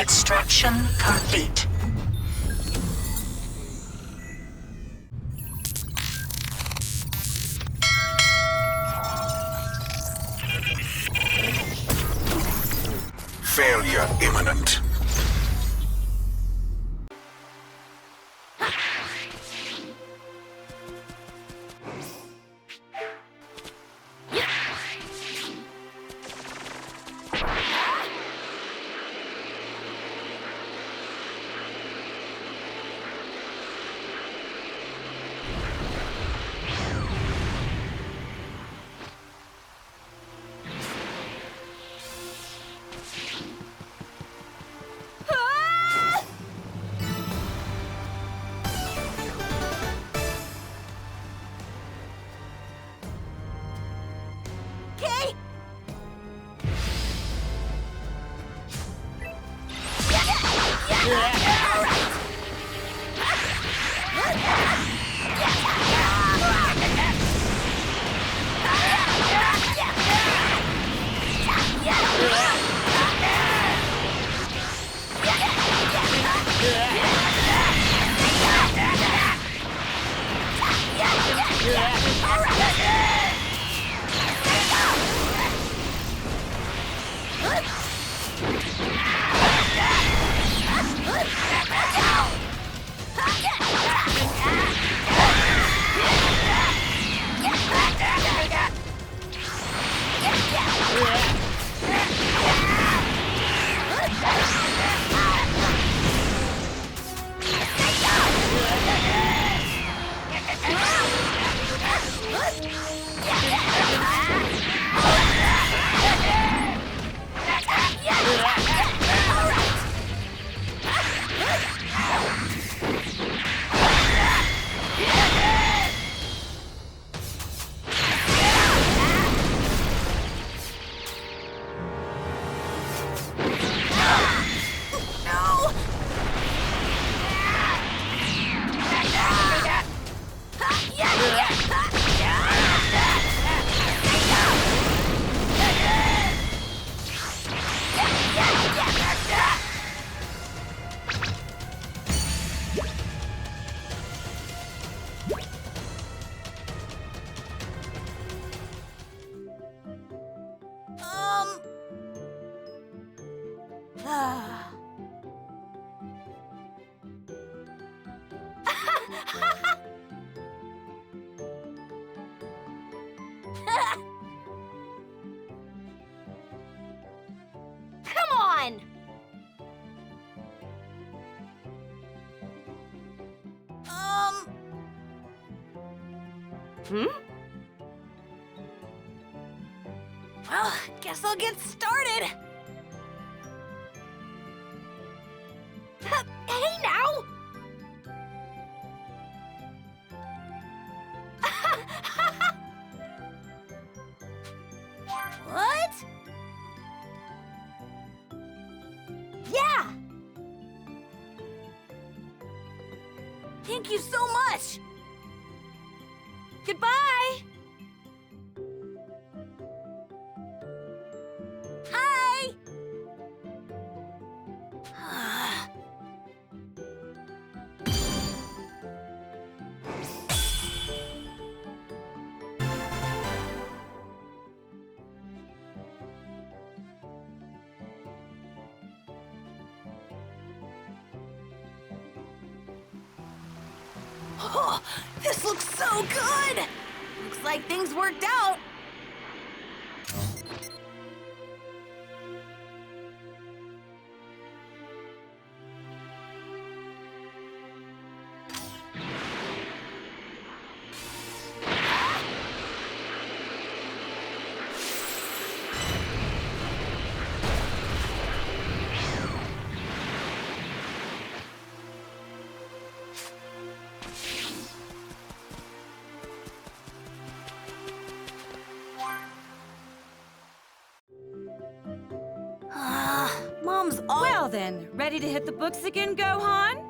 Extraction complete. Failure imminent. Come on! Well, guess I'll get started. Hey now! What? Yeah! Thank you so much! Goodbye! Hi! Oh, this looks so good! Looks like things worked out. Mom's all... Well then, ready to hit the books again, Gohan?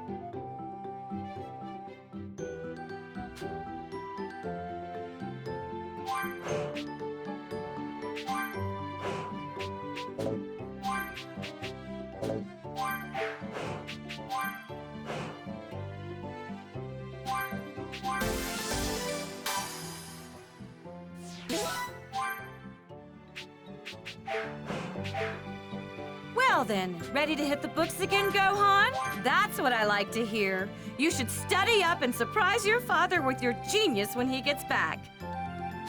Well then, ready to hit the books again, Gohan? That's what I like to hear. You should study up and surprise your father with your genius when he gets back.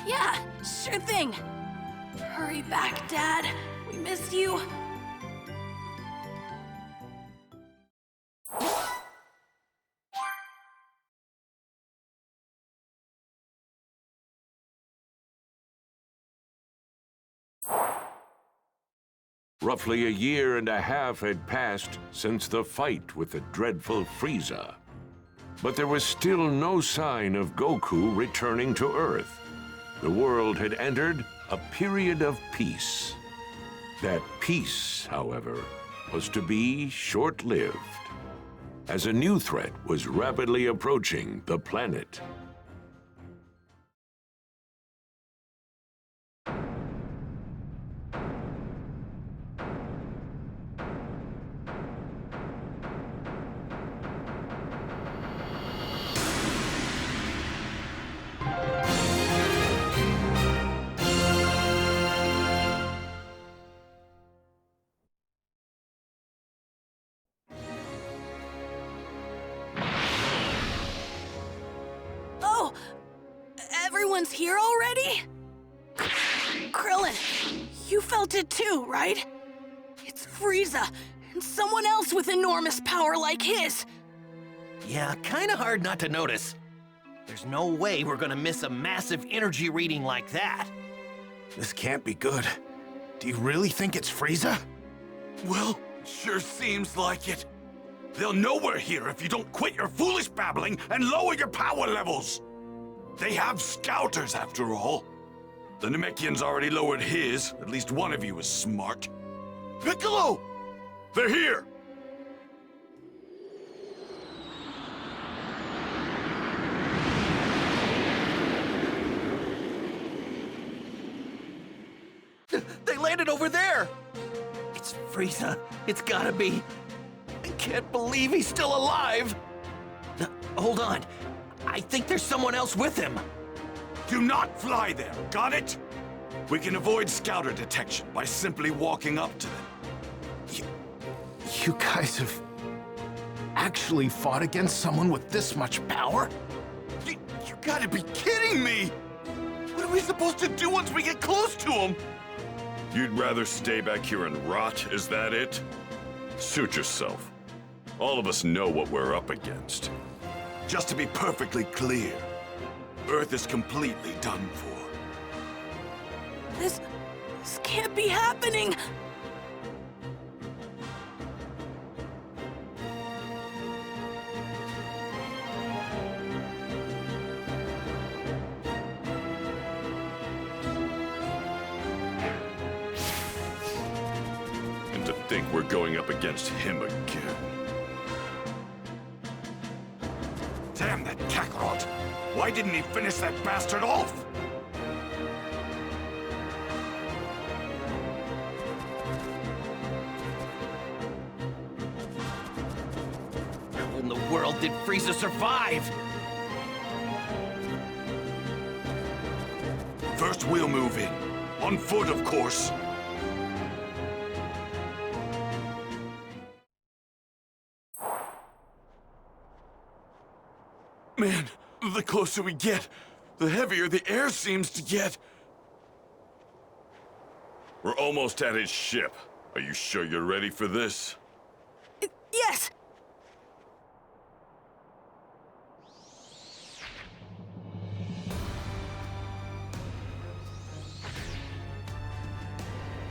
Yeah, sure thing. Hurry back, Dad. We miss you. Roughly a year and a half had passed since the fight with the dreadful Frieza. But there was still no sign of Goku returning to Earth. The world had entered a period of peace. That peace, however, was to be short-lived, as a new threat was rapidly approaching the planet. Oh, everyone's here already? Krillin, you felt it too, right? It's Frieza, and someone else with enormous power like his. Yeah, kinda hard not to notice. There's no way we're gonna miss a massive energy reading like that. This can't be good. Do you really think it's Frieza? Well, sure seems like it. They'll know we're here if you don't quit your foolish babbling and lower your power levels. They have scouters, after all. The Namekian's already lowered his. At least one of you is smart. Piccolo! They're here! They landed over there! It's Frieza. It's gotta be. I can't believe he's still alive! Hold on. I think there's someone else with him. Do not fly there, got it? We can avoid scouter detection by simply walking up to them. You guys have actually fought against someone with this much power? You gotta be kidding me! What are we supposed to do once we get close to him? You'd rather stay back here and rot, is that it? Suit yourself. All of us know what we're up against. Just to be perfectly clear, Earth is completely done for. This can't be happening. And to think we're going up against him again. Damn that kakarot! Why didn't he finish that bastard off? How in the world did Frieza survive? First we'll move in. On foot, of course. Man, the closer we get, the heavier the air seems to get. We're almost at his ship. Are you sure you're ready for this? Yes.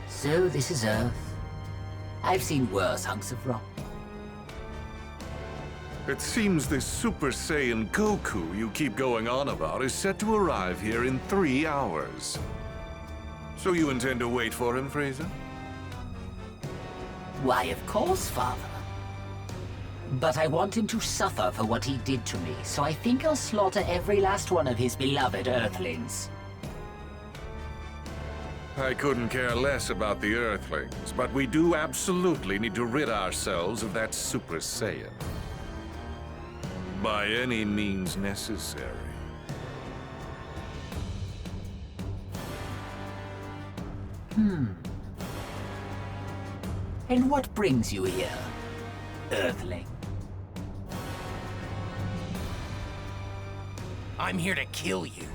So this is Earth. I've seen worse hunks of rock. It seems this Super Saiyan Goku you keep going on about is set to arrive here in 3 hours. So you intend to wait for him, Frieza? Why, of course, Father. But I want him to suffer for what he did to me, so I think I'll slaughter every last one of his beloved Earthlings. I couldn't care less about the Earthlings, but we do absolutely need to rid ourselves of that Super Saiyan. By any means necessary. And what brings you here, Earthling? I'm here to kill you.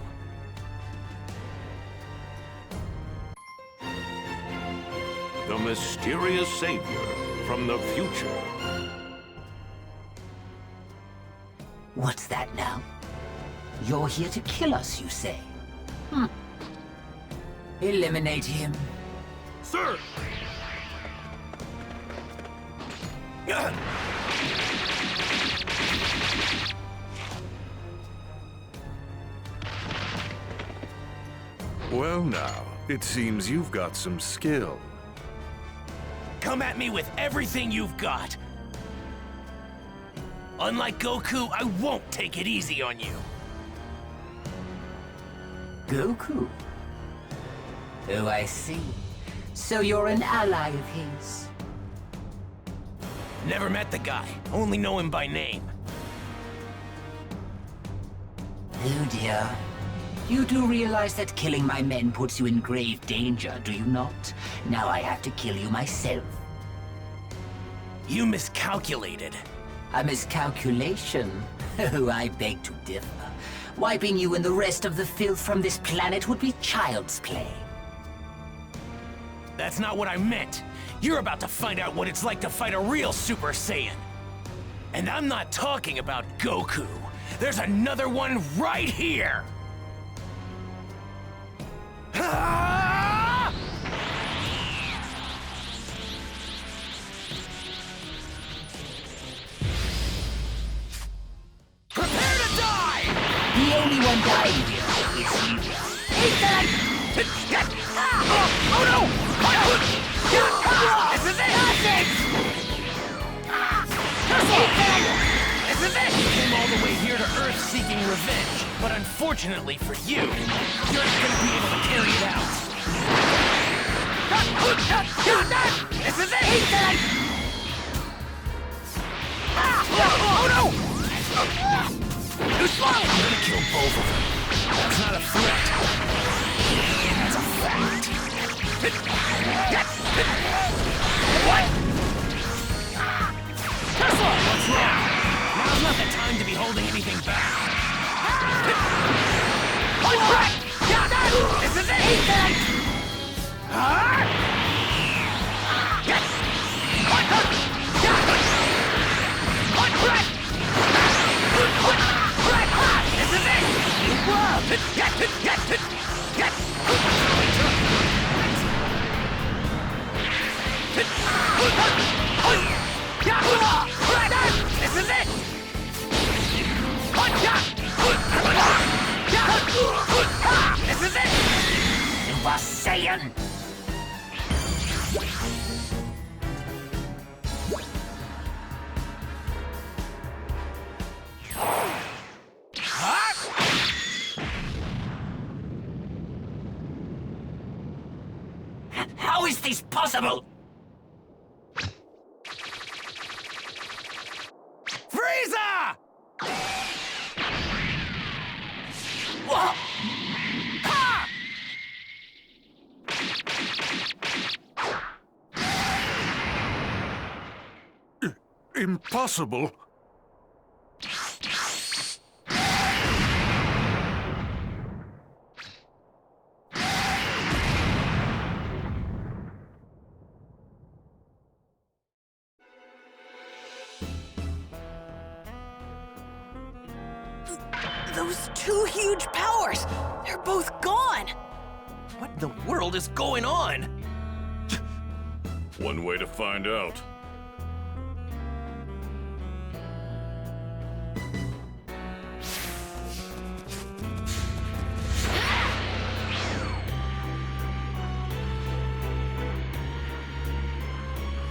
The mysterious savior from the future. What's that now? You're here to kill us, you say? Eliminate him. Sir! Well now, it seems you've got some skill. Come at me with everything you've got. Unlike Goku, I won't take it easy on you. Goku? Oh, I see. So you're an ally of his. Never met the guy, only know him by name. Oh dear. You do realize that killing my men puts you in grave danger, do you not? Now I have to kill you myself. You miscalculated. A miscalculation? Oh, I beg to differ. Wiping you and the rest of the filth from this planet would be child's play. That's not what I meant. You're about to find out what it's like to fight a real Super Saiyan. And I'm not talking about Goku. There's another one right here! Ah! Prepare to die! The only one dying here is you. Oh no! This is it! This is it! You came all the way here to Earth seeking revenge, but unfortunately for you, you're not gonna be able to carry it out. This is it! Oh no! Too slow! I'm gonna kill both of them. That's not a threat. That's a fact. What? Tesla! What's wrong? Now's not the time to be holding anything back. This is it! This is it! This is it! Super Saiyan! How is this possible? Frieza! What? Ha! Impossible. Those two huge powers, they're both gone. What in the world is going on? One way to find out.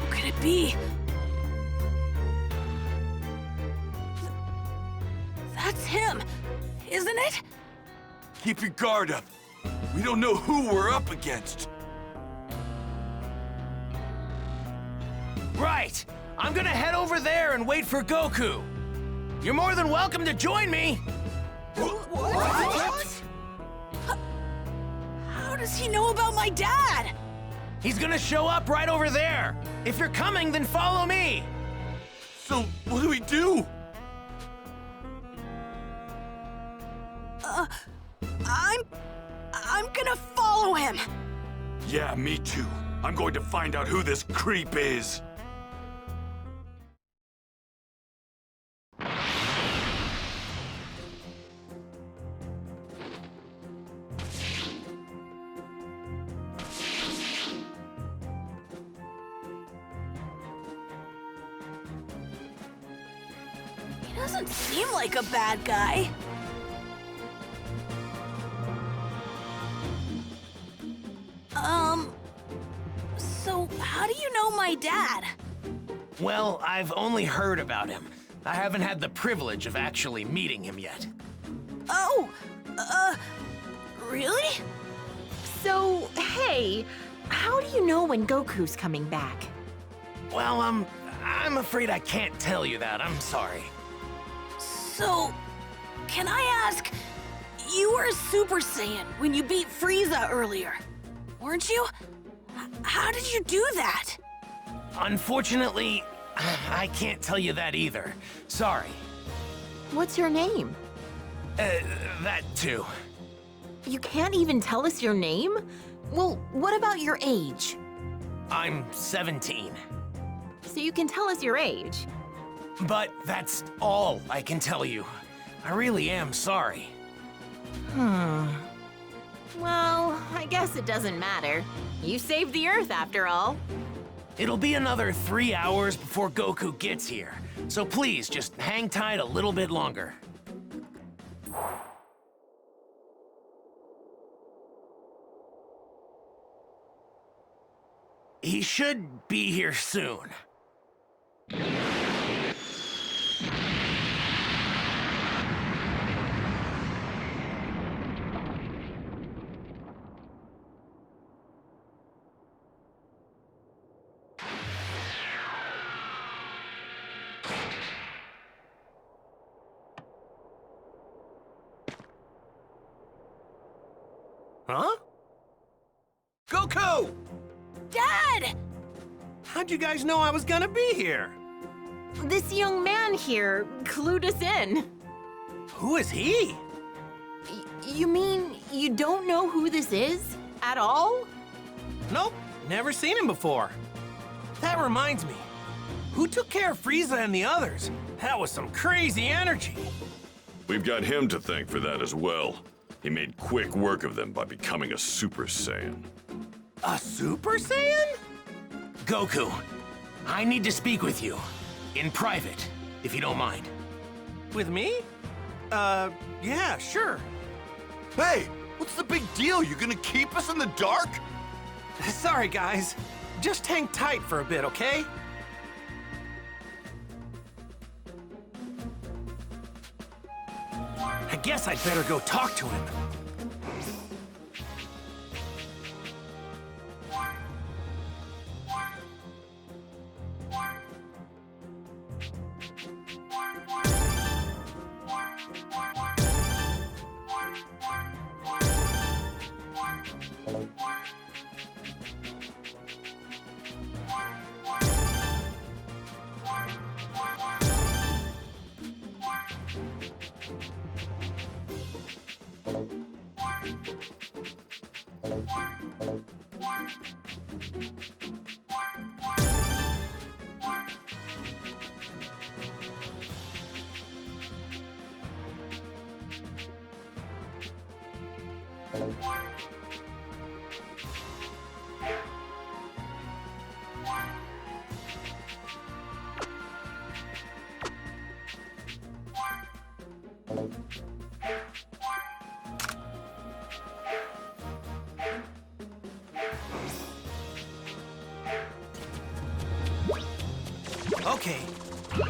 Who could it be? That's him, isn't it? Keep your guard up. We don't know who we're up against. Right! I'm gonna head over there and wait for Goku. You're more than welcome to join me. What? How does he know about my dad? He's gonna show up right over there. If you're coming, then follow me! So, what do we do? I'm gonna follow him. Yeah, me too. I'm going to find out who this creep is. He doesn't seem like a bad guy. So how do you know my dad? Well, I've only heard about him. I haven't had the privilege of actually meeting him yet. Oh, really? So, hey, how do you know when Goku's coming back? Well, I'm afraid I can't tell you that. I'm sorry. So, can I ask, you were a Super Saiyan when you beat Frieza earlier, weren't you? How did you do that? Unfortunately, I can't tell you that either. Sorry. What's your name? That too. You can't even tell us your name? Well, what about your age? I'm 17. So you can tell us your age. But that's all I can tell you. I really am sorry. Well, I guess it doesn't matter. You saved the Earth after all. It'll be another 3 hours before Goku gets here. So please, just hang tight a little bit longer. He should be here soon. Huh? Goku! Dad! How'd you guys know I was gonna be here? This young man here clued us in. Who is he? You mean you don't know who this is? At all? Nope, never seen him before. That reminds me. Who took care of Frieza and the others? That was some crazy energy. We've got him to thank for that as well. He made quick work of them by becoming a Super Saiyan. A Super Saiyan? Goku, I need to speak with you. In private, if you don't mind. With me? Yeah, sure. Hey, what's the big deal? You gonna keep us in the dark? Sorry, guys. Just hang tight for a bit, okay? I guess I'd better go talk to him. Okay,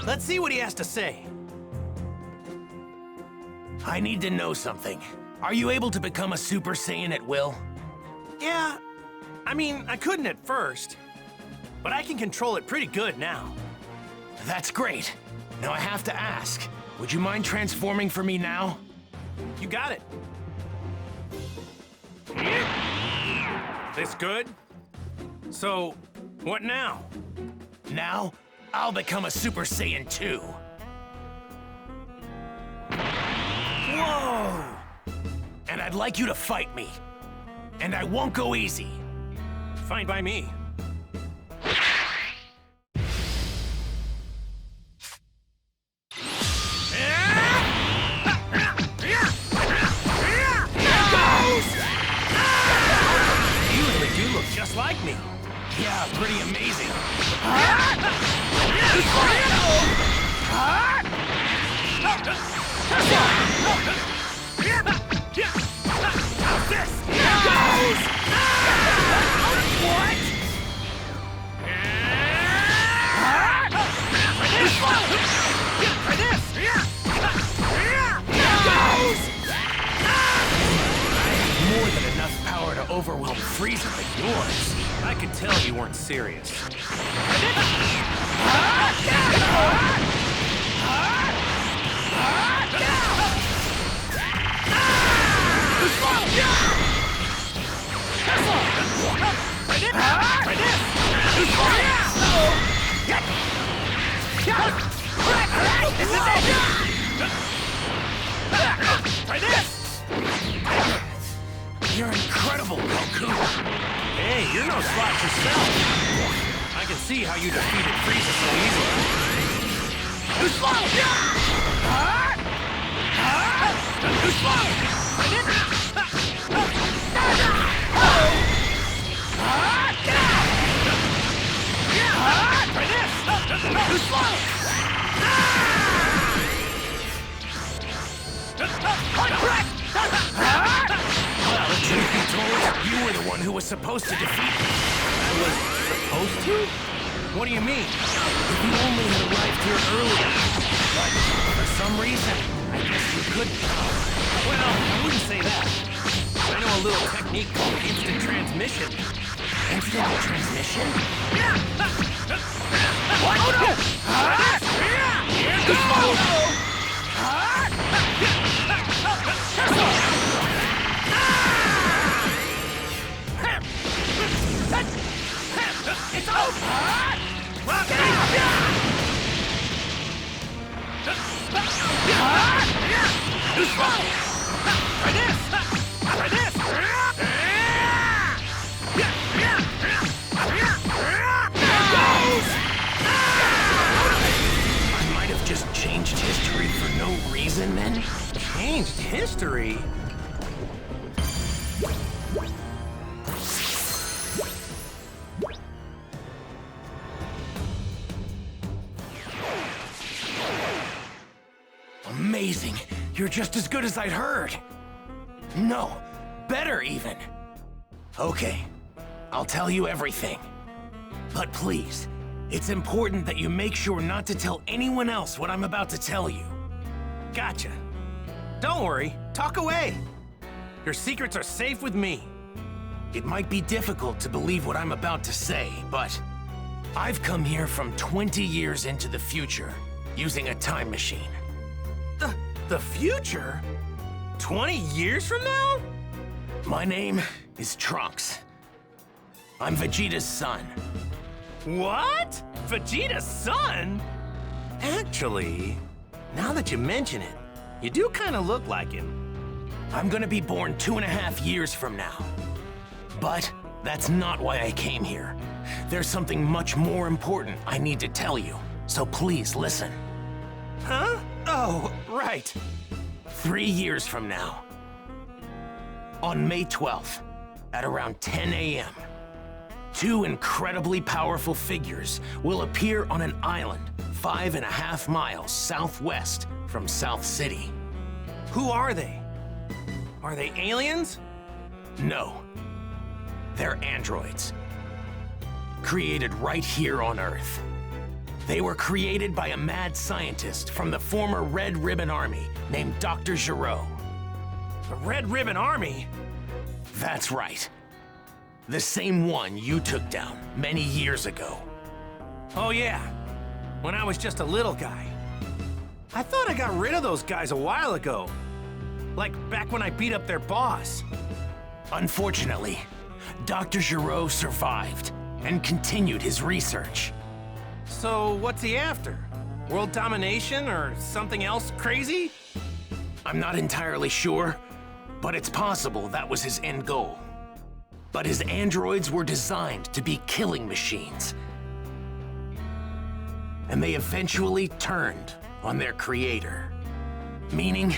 let's see what he has to say. I need to know something. Are you able to become a Super Saiyan at will? Yeah, I mean, I couldn't at first, but I can control it pretty good now. That's great. Now I have to ask, would you mind transforming for me now? You got it. This good? So, What now? Now, I'll become a Super Saiyan 2. Whoa! And I'd like you to fight me. And I won't go easy. Fine by me. You really do look just like me. Yeah, pretty amazing. More than enough power to overwhelm Frieza like yours. I could tell you weren't serious. You're incredible, Goku. Hey, you're no slouch yourself. I can see how you defeated Frieza so easily. Well, the truth be told, you were the one who was supposed to defeat me. I was supposed to? What do you mean? If you only had arrived here earlier. But for some reason, I guess you couldn't. Well, I wouldn't say that. I know a little technique called instant transmission. Instant transmission? What? Oh no! It's over! Try this! I might have just changed history for no reason then? Changed history? Amazing. You're just as good as I'd heard. No, better even. Okay, I'll tell you everything. But please, it's important that you make sure not to tell anyone else what I'm about to tell you. Gotcha. Don't worry, talk away. Your secrets are safe with me. It might be difficult to believe what I'm about to say, but I've come here from 20 years into the future using a time machine. The future? 20 years from now? My name is Trunks. I'm Vegeta's son. What? Vegeta's son? Actually, now that you mention it, you do kind of look like him. I'm gonna be born 2.5 years from now. But that's not why I came here. There's something much more important I need to tell you, so please listen. Huh? Oh, right. 3 years from now, on May 12th, at around 10 a.m., 2 incredibly powerful figures will appear on an island 5.5 miles southwest from South City. Who are they? Are they aliens? No. They're androids. Created right here on Earth. They were created by a mad scientist from the former Red Ribbon Army named Dr. Gero. The Red Ribbon Army? That's right. The same one you took down many years ago. Oh yeah, when I was just a little guy. I thought I got rid of those guys a while ago. Like back when I beat up their boss. Unfortunately, Dr. Gero survived, and continued his research. So what's he after? World domination or something else crazy? I'm not entirely sure, but it's possible that was his end goal. But his androids were designed to be killing machines. And they eventually turned on their creator. Meaning,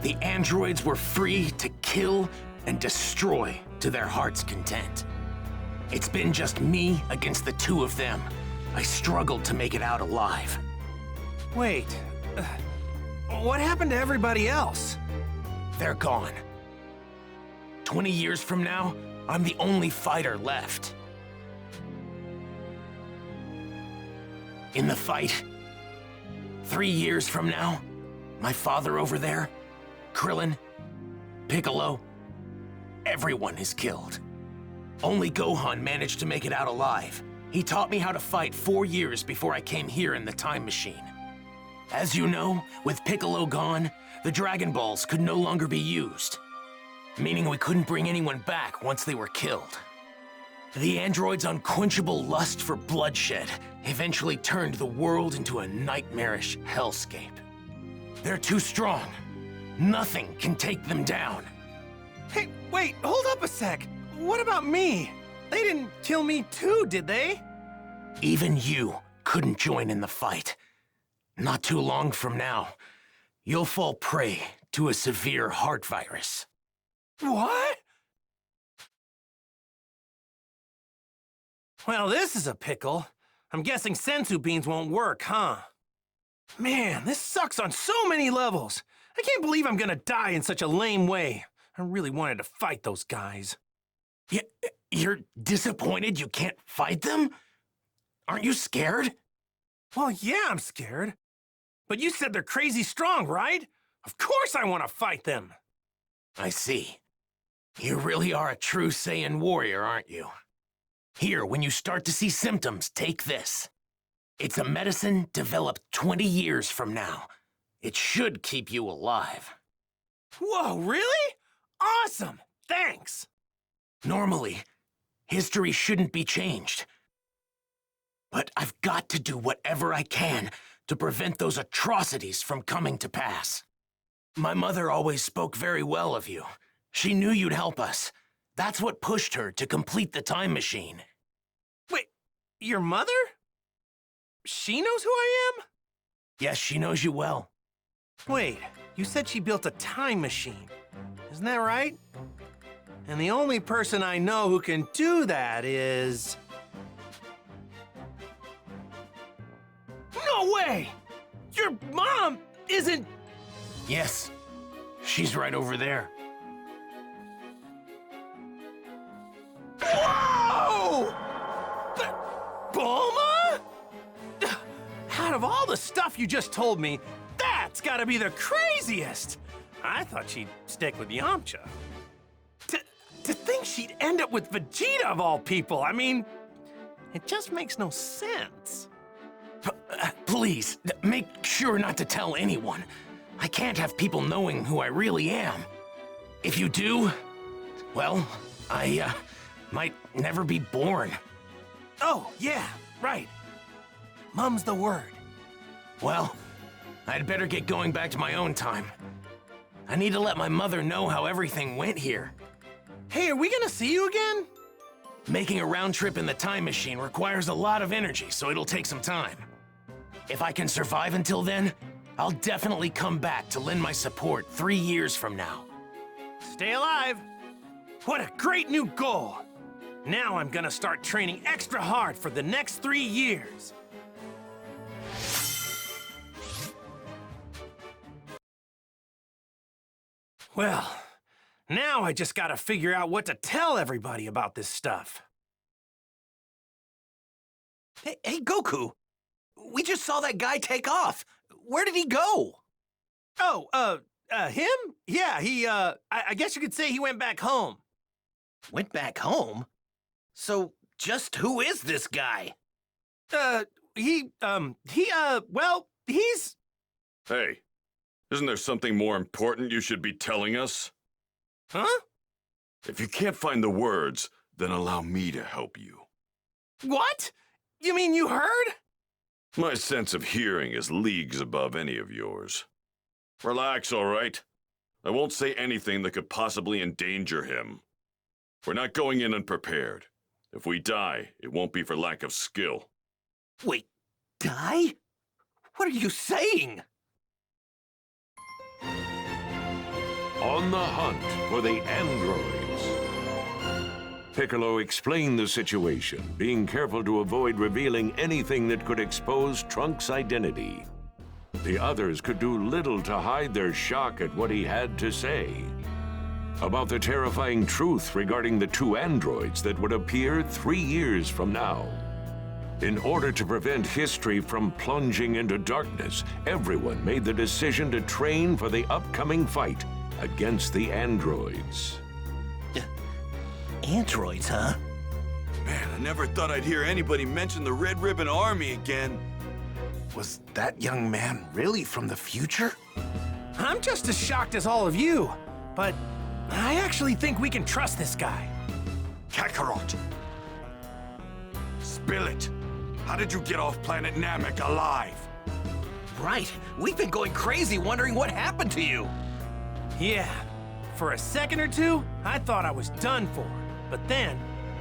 the androids were free to kill and destroy to their heart's content. It's been just me against the two of them. I struggled to make it out alive. Wait, what happened to everybody else? They're gone. 20 years from now, I'm the only fighter left. In the fight, 3 years from now, my father over there, Krillin, Piccolo, everyone is killed. Only Gohan managed to make it out alive. He taught me how to fight 4 years before I came here in the time machine. As you know, with Piccolo gone, the Dragon Balls could no longer be used, meaning we couldn't bring anyone back once they were killed. The android's unquenchable lust for bloodshed eventually turned the world into a nightmarish hellscape. They're too strong. Nothing can take them down. Hey, wait, hold up a sec. What about me? They didn't kill me too, did they? Even you couldn't join in the fight. Not too long from now, you'll fall prey to a severe heart virus. What? Well, this is a pickle. I'm guessing senzu beans won't work, huh? Man, this sucks on so many levels. I can't believe I'm gonna die in such a lame way. I really wanted to fight those guys. You're disappointed you can't fight them? Aren't you scared? Well, yeah, I'm scared. But you said they're crazy strong, right? Of course I want to fight them. I see. You really are a true Saiyan warrior, aren't you? Here, when you start to see symptoms, take this. It's a medicine developed 20 years from now. It should keep you alive. Whoa, really? Awesome! Thanks! Normally, history shouldn't be changed. But I've got to do whatever I can to prevent those atrocities from coming to pass. My mother always spoke very well of you. She knew you'd help us. That's what pushed her to complete the time machine. Wait, your mother? She knows who I am? Yes, she knows you well. Wait, you said she built a time machine. Isn't that right? And the only person I know who can do that is... No way! Your mom isn't... Yes, she's right over there. Whoa! Bulma? Out of all the stuff you just told me, that's gotta be the craziest! I thought she'd stick with Yamcha. To think she'd end up with Vegeta of all people, I mean, it just makes no sense. Please, make sure not to tell anyone. I can't have people knowing who I really am. If you do, well, I might never be born. Oh, yeah, right. Mum's the word. Well, I'd better get going back to my own time. I need to let my mother know how everything went here. Hey, are we gonna see you again? Making a round trip in the time machine requires a lot of energy, so it'll take some time. If I can survive until then, I'll definitely come back to lend my support 3 years from now. Stay alive. What a great new goal. Now I'm gonna start training extra hard for the next 3 years. Well, now I just gotta figure out what to tell everybody about this stuff. Hey, Goku! We just saw that guy take off. Where did he go? Oh, him? Yeah, I guess you could say he went back home. Went back home? So, just who is this guy? Well, he's... Hey, isn't there something more important you should be telling us? Huh? If you can't find the words, then allow me to help you. What? You mean you heard? My sense of hearing is leagues above any of yours. Relax, all right? I won't say anything that could possibly endanger him. We're not going in unprepared. If we die, it won't be for lack of skill. Wait, die? What are you saying? On the hunt for the androids. Piccolo explained the situation, being careful to avoid revealing anything that could expose Trunks' identity. The others could do little to hide their shock at what he had to say about the terrifying truth regarding the two androids that would appear 3 years from now. In order to prevent history from plunging into darkness, everyone made the decision to train for the upcoming fight against the androids. Androids, huh? Man, I never thought I'd hear anybody mention the Red Ribbon Army again. Was that young man really from the future? I'm just as shocked as all of you, but I actually think we can trust this guy. Kakarot! Spill it! How did you get off planet Namek alive? Right. We've been going crazy wondering what happened to you. Yeah, for a second or two, I thought I was done for. But then,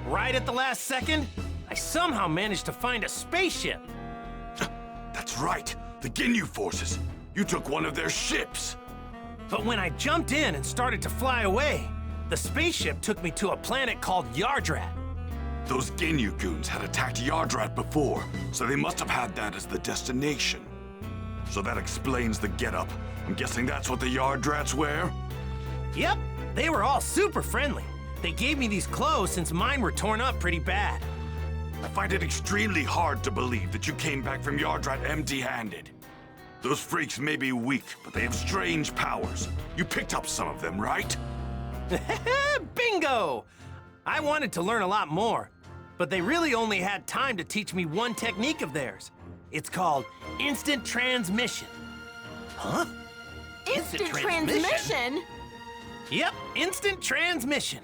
right at the last second, I somehow managed to find a spaceship. That's right, the Ginyu forces. You took one of their ships. But when I jumped in and started to fly away, the spaceship took me to a planet called Yardrat. Those Ginyu goons had attacked Yardrat before, so they must have had that as the destination. So that explains the getup. I'm guessing that's what the Yardrats wear? Yep, they were all super friendly. They gave me these clothes since mine were torn up pretty bad. I find it extremely hard to believe that you came back from Yardrat empty-handed. Those freaks may be weak, but they have strange powers. You picked up some of them, right? Bingo! I wanted to learn a lot more, but they really only had time to teach me one technique of theirs. It's called instant transmission. Huh? Instant transmission? Yep, instant transmission.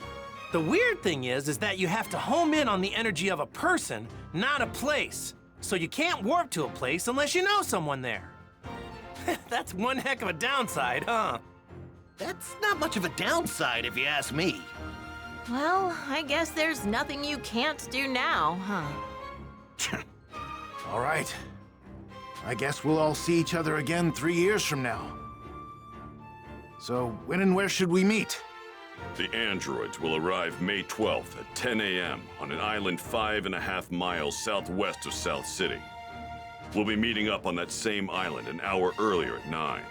The weird thing is that you have to home in on the energy of a person, not a place. So you can't warp to a place unless you know someone there. That's one heck of a downside, huh? That's not much of a downside if you ask me. Well, I guess there's nothing you can't do now, huh? All right. I guess we'll all see each other again 3 years from now. So, when and where should we meet? The androids will arrive May 12th at 10 a.m. on an island 5.5 miles southwest of South City. We'll be meeting up on that same island an hour earlier at 9.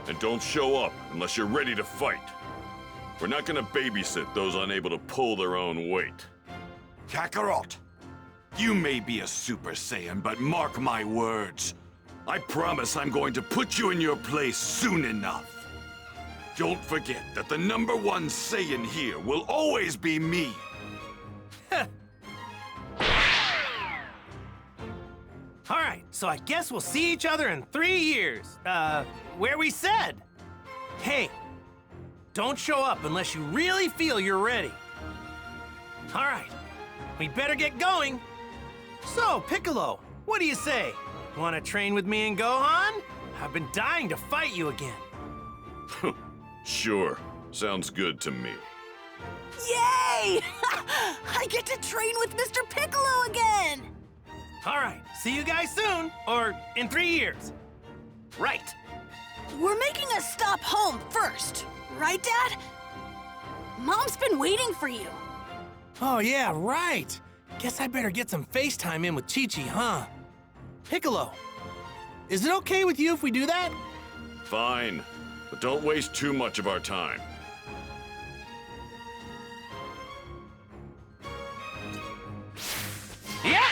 And don't show up unless you're ready to fight. We're not gonna babysit those unable to pull their own weight. Kakarot, you may be a Super Saiyan, but mark my words. I promise I'm going to put you in your place soon enough. Don't forget that the #1 Saiyan here will always be me. All right, so I guess we'll see each other in 3 years. Where we said. Hey, don't show up unless you really feel you're ready. All right, we better get going. So, Piccolo, what do you say? Want to train with me and Gohan? I've been dying to fight you again. Sure, sounds good to me. Yay! I get to train with Mr. Piccolo again! All right, see you guys soon, or in 3 years. Right. We're making a stop home first, right, Dad? Mom's been waiting for you. Oh, yeah, right. Guess I better get some FaceTime in with Chi-Chi, huh? Piccolo, is it okay with you if we do that? Fine, but don't waste too much of our time. Yeah!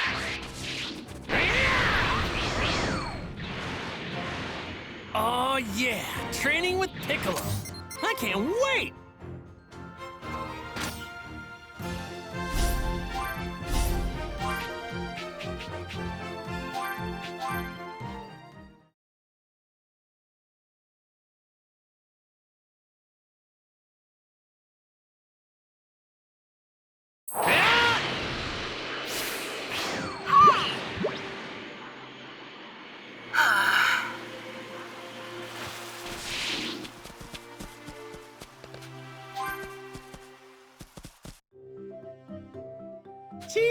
Oh, yeah, training with Piccolo. I can't wait!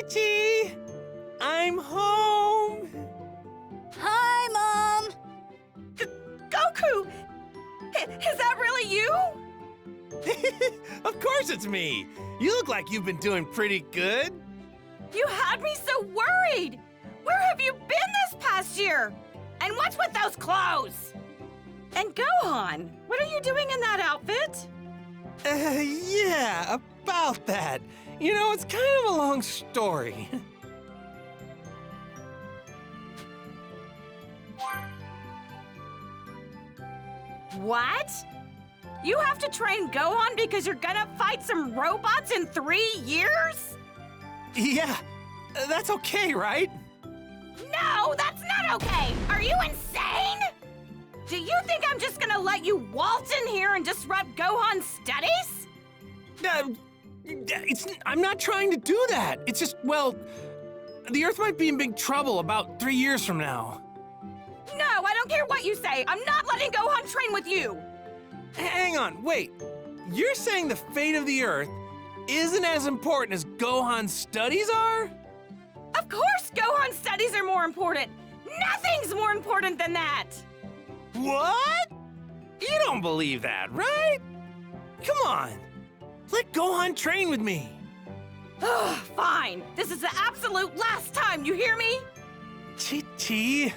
Chi-Chi! I'm home! Hi, Mom! Goku! Is that really you? Of course it's me! You look like you've been doing pretty good. You had me so worried! Where have you been this past year? And what's with those clothes? And Gohan, what are you doing in that outfit? Yeah, about that. You know, it's kind of a long story. What? You have to train Gohan because you're gonna fight some robots in 3 years? Yeah, that's okay, right? No, that's not okay! Are you insane? Do you think I'm just gonna let you waltz in here and disrupt Gohan's studies? I'm not trying to do that. It's just, well, the Earth might be in big trouble about 3 years from now. No, I don't care what you say. I'm not letting Gohan train with you. Hang on, wait. You're saying the fate of the Earth isn't as important as Gohan's studies are? Of course Gohan's studies are more important. Nothing's more important than that. What? You don't believe that, right? Come on. Let Gohan train with me. Ugh, fine. This is the absolute last time, you hear me? Chi-Chi.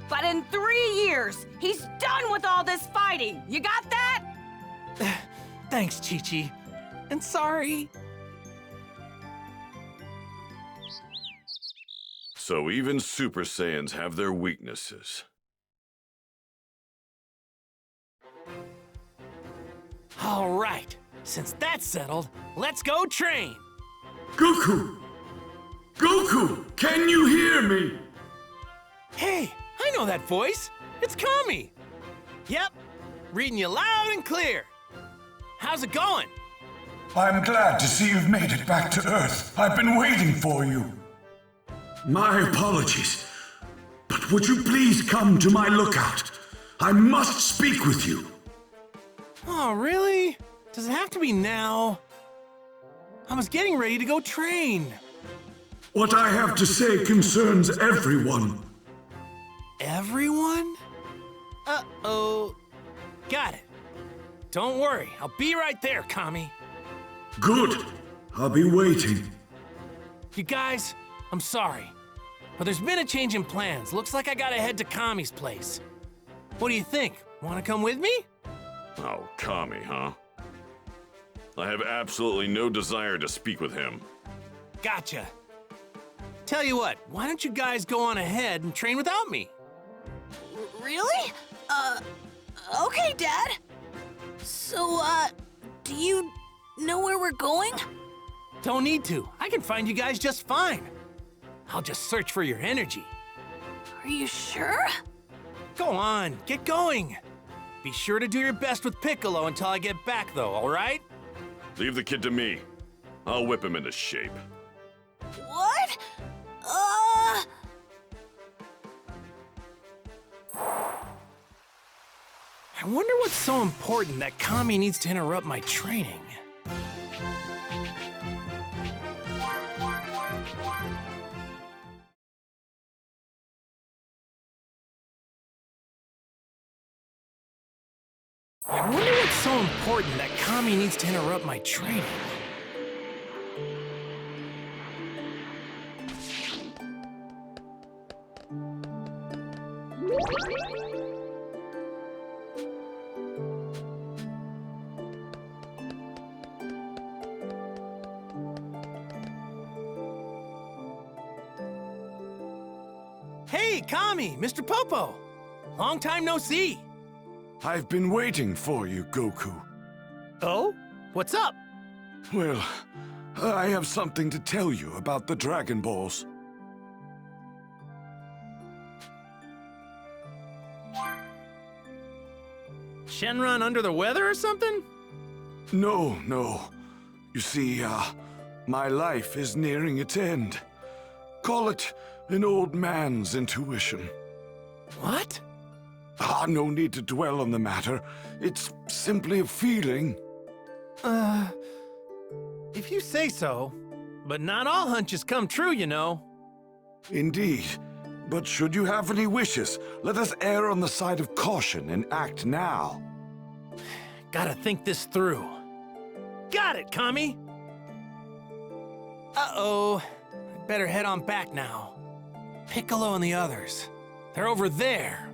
But in 3 years, he's done with all this fighting. You got that? Thanks, Chi-Chi. And sorry. So even Super Saiyans have their weaknesses. All right. Since that's settled, let's go train. Goku! Goku! Can you hear me? Hey, I know that voice. It's Kami. Yep, reading you loud and clear. How's it going? I'm glad to see you've made it back to Earth. I've been waiting for you. My apologies, but would you please come to my lookout? I must speak with you. Oh, really? Does it have to be now? I was getting ready to go train. What I have to say concerns everyone. Everyone? Uh-oh. Got it. Don't worry, I'll be right there, Kami. Good. I'll be waiting. You guys, I'm sorry, but there's been a change in plans. Looks like I gotta head to Kami's place. What do you think? Wanna come with me? Oh, Kami, huh? I have absolutely no desire to speak with him. Gotcha. Tell you what, why don't you guys go on ahead and train without me? Really? Okay, Dad. So, do you know where we're going? Don't need to. I can find you guys just fine. I'll just search for your energy. Are you sure? Go on, get going. Be sure to do your best with Piccolo until I get back, though, all right? Leave the kid to me. I'll whip him into shape. What? I wonder what's so important that Kami needs to interrupt my training. I wonder what's so important that Kami needs to interrupt my training. Hey, Kami, Mr. Popo. Long time no see. I've been waiting for you, Goku. Oh? What's up? Well, I have something to tell you about the Dragon Balls. Shenron under the weather or something? No. You see, my life is nearing its end. Call it an old man's intuition. What? No need to dwell on the matter. It's simply a feeling. If you say so. but not all hunches come true, you know. Indeed. But should you have any wishes, let us err on the side of caution and act now. Gotta think this through. Got it, Kami! Uh-oh. Better head on back now. Piccolo and the others. They're over there.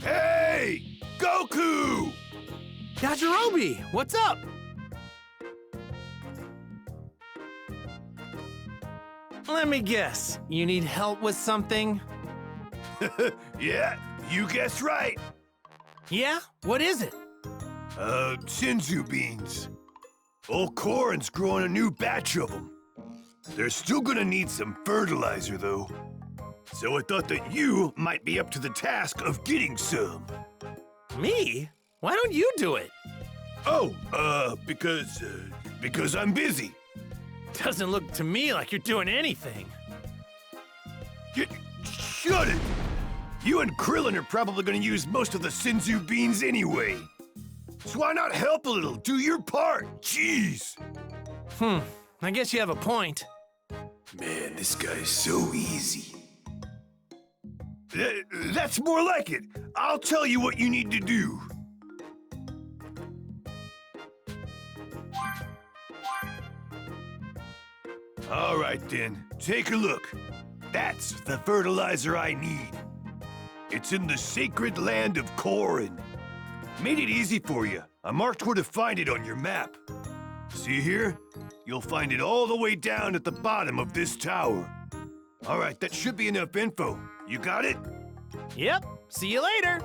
Hey! Goku! Yajirobe, what's up? Let me guess. You need help with something? Yeah, you guessed right. Yeah? What is it? Senzu beans. Old Korin's growing a new batch of them. They're still gonna need some fertilizer, though. So I thought that you might be up to the task of getting some. Me? Why don't you do it? Oh, because I'm busy. Doesn't look to me like you're doing anything. Shut it! You and Krillin are probably gonna use most of the Senzu beans anyway. So why not help a little? Do your part! Jeez! I guess you have a point. Man, this guy's so easy. That's more like it. I'll tell you what you need to do. All right then, take a look. That's the fertilizer I need. It's in the sacred land of Korin. Made it easy for you. I marked where to find it on your map. See here? You'll find it all the way down at the bottom of this tower. All right, that should be enough info. You got it? Yep. See you later.